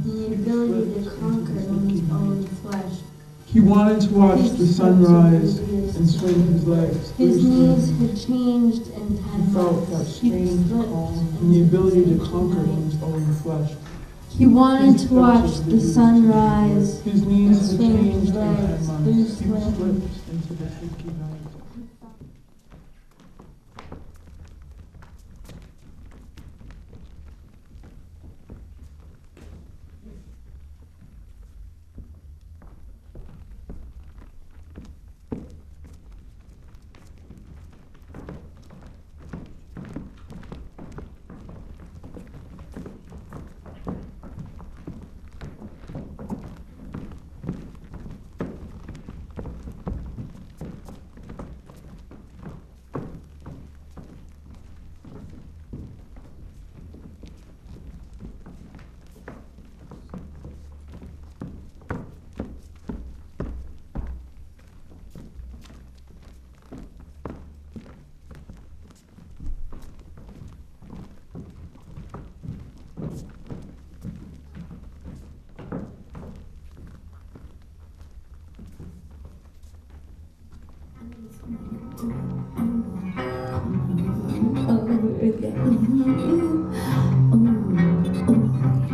the ability to conquer one's own flesh. He wanted to watch the sun rise and swing his legs. His knees had changed in 10 He felt that months. strange calm and the ability to conquer one's own flesh. He wanted to watch the sun rise His and knees had swing his changed in 10 legs months. He loosely. slipped into the sticky night.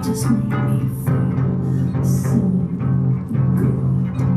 Just made me feel so good. I'm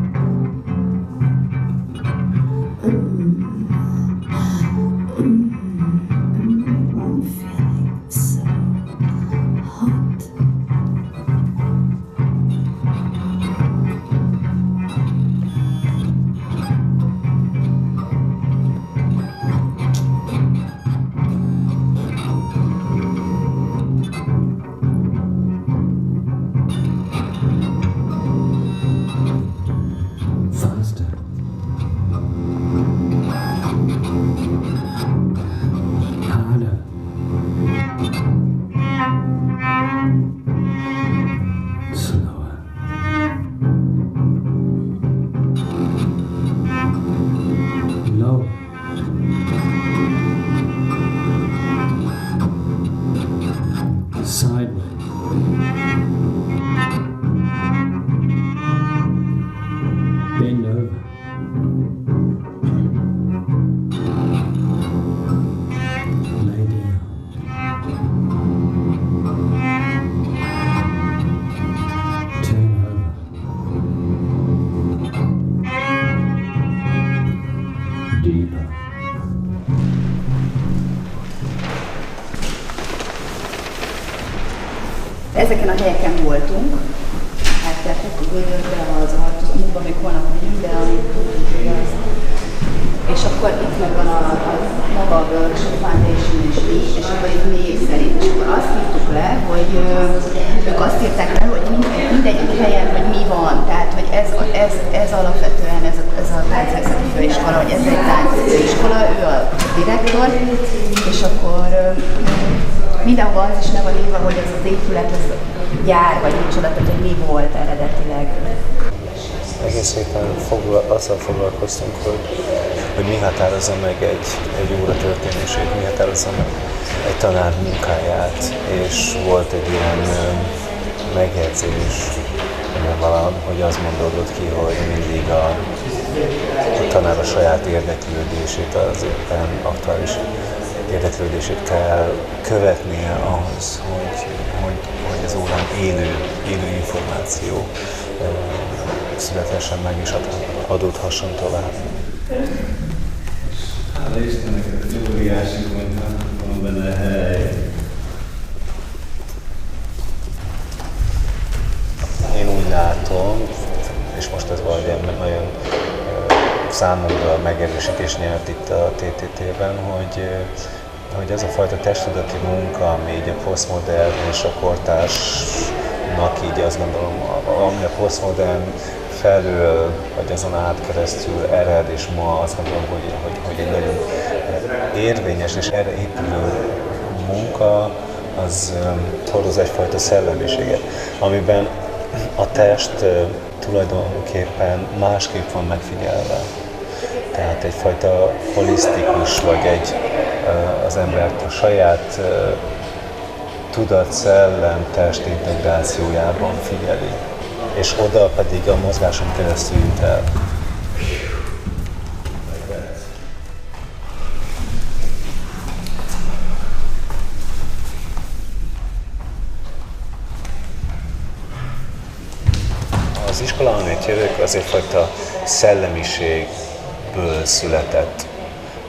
feeling so hot. Ezeken a helyeken voltunk, áttertek a gödörbe, az Artuzmúba, még holnap megyünk, de amit tudjuk, hogy az. És akkor itt megvan a maga a workshop foundation és így, és akkor itt név szerint. És akkor azt írtuk le, hogy ők azt írták le, hogy mindegyik helyen, hogy mi van. Tehát, hogy ez alapvetően ez a táncművészeti főiskola, hogy ez egy táncfőiskola, ő a direktor, és akkor mindenhol az is le van írva, hogy ez az épület, ez gyár, vagy micsoda, tehát hogy mi volt eredetileg. Egész héten azzal foglalkoztunk, hogy mi határozza meg egy óra történését, mi határozza meg egy tanár munkáját, és volt egy ilyen megjegyzés, hogy az mondódott ki, hogy mindig a tanár a saját érdeklődését, az éppen aktuális érdeklődését kell követnie ahhoz, hogy az órán élő információ születhessen meg és adódhasson tovább. Hála Istennek, ez egy óriási konyha, van benne hely. Én úgy látom, és most ez valahogy nagyon számomra megerősítés nyert itt a T.T.T-ben, hogy ez a fajta testtudati munka, ami így a posztmodern és a kortársnak így azt gondolom, ami a posztmodern felől, vagy azon át keresztül ered, és ma azt gondolom, hogy egy nagyon érvényes és erre épülő munka, az hordoz egyfajta szellemiséget, amiben a test tulajdonképpen másképp van megfigyelve. Tehát egyfajta holisztikus, vagy az embert a saját tudat-szellem-test integrációjában figyeli, és oda pedig a mozgáson keresztül jut el. Az iskola, amit jövök, az egyfajta szellemiségből született.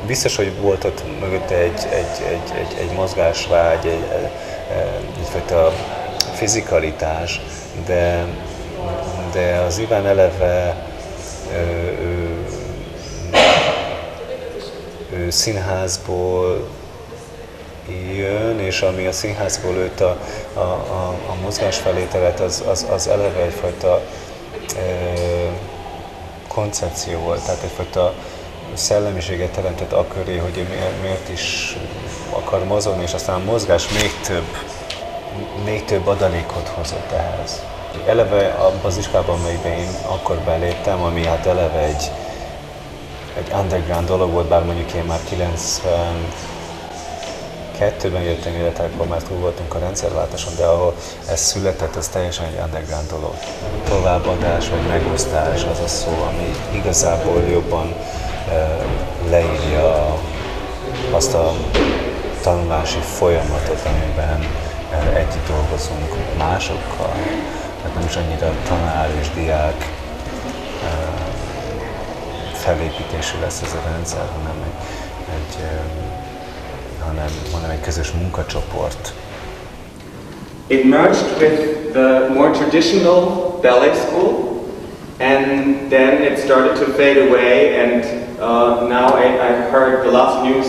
Biztos, hogy volt ott mögött egy mozgásvágy, egyfajta fizikalitás, de az Iván eleve ő színházból jön, és ami a színházból őt a mozgás felé telet, az eleve egyfajta koncepció volt, tehát egyfajta szellemiséget teremtett aköré, hogy ő miért is akar mozogni, és aztán a mozgás még több adalékot hozott ehhez. Eleve abban az iskolában, amelyben én akkor beléptem, ami hát eleve egy underground dolog volt, bár mondjuk én már 92-ben jöttem, illetve akkor már túl voltunk a rendszerváltáson, de ahol ez született, az teljesen egy underground dolog. Továbbadás vagy megosztás az a szó, ami igazából jobban leírja azt a tanulási folyamatot, amiben együtt dolgozunk másokkal. Tehát nem is annyira tanár és diák felépítésű lesz ez a rendszer, hanem egy közös munkacsoport. It merged with the more traditional ballet school, and then it started to fade away, and now I heard the last news,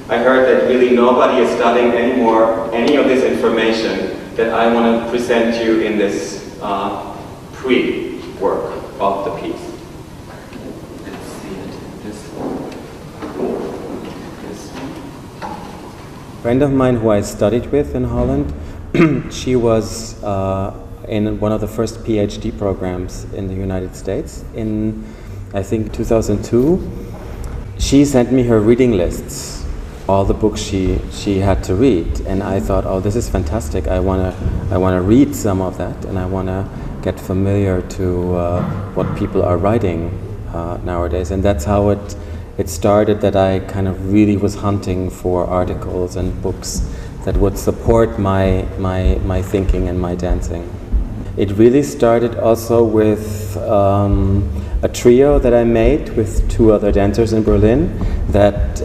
I heard that really nobody is studying anymore any of this information that I want to present you in this pre-work of the piece. Let's see it. This one. A friend of mine who I studied with in Holland, she was in one of the first PhD programs in the United States in, I think, 2002. She sent me her reading lists, all the books she had to read, and I thought, oh, this is fantastic. I wanna read some of that, and I wanna get familiar to what people are writing nowadays, and that's how it started. That I kind of really was hunting for articles and books that would support my thinking and my dancing. It really started also with a trio that I made with two other dancers in Berlin, that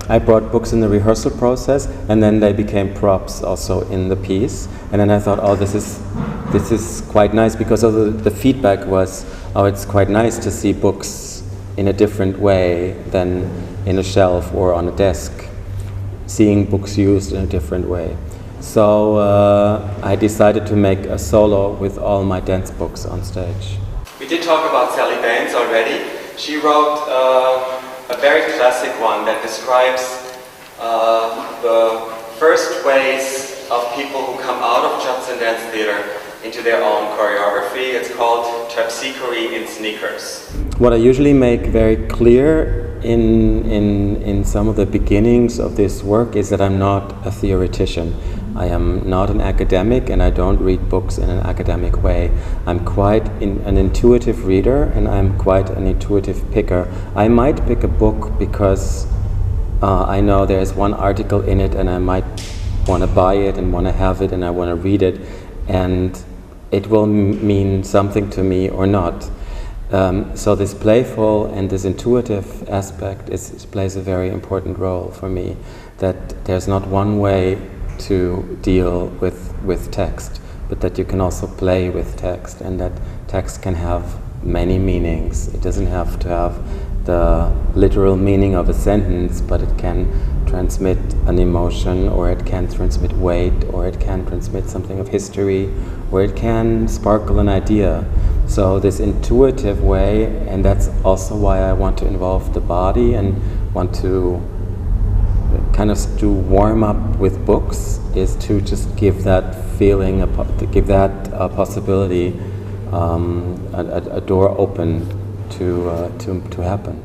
I brought books in the rehearsal process, and then they became props also in the piece. And then I thought, oh, this is quite nice, because of the feedback was, oh, it's quite nice to see books in a different way than in a shelf or on a desk, seeing books used in a different way. So I decided to make a solo with all my dance books on stage. We did talk about Sally Baines already. She wrote a very classic one that describes the first ways of people who come out of Judson Dance Theater into their own choreography. It's called Terpsichore in Sneakers. What I usually make very clear in some of the beginnings of this work is that I'm not a theoretician. I am not an academic, and I don't read books in an academic way. I'm quite an intuitive reader, and I'm quite an intuitive picker. I might pick a book because I know there's one article in it, and I might want to buy it and want to have it, and I want to read it, and it will mean something to me or not. So this playful and this intuitive aspect plays a very important role for me, that there's not one way to deal with text, but that you can also play with text, and that text can have many meanings. It doesn't have to have the literal meaning of a sentence, but it can transmit an emotion, or it can transmit weight, or it can transmit something of history, or it can sparkle an idea. So this intuitive way, and that's also why I want to involve the body and want to kind of to warm up with books, is to just give that feeling, to give that possibility, a door open to happen.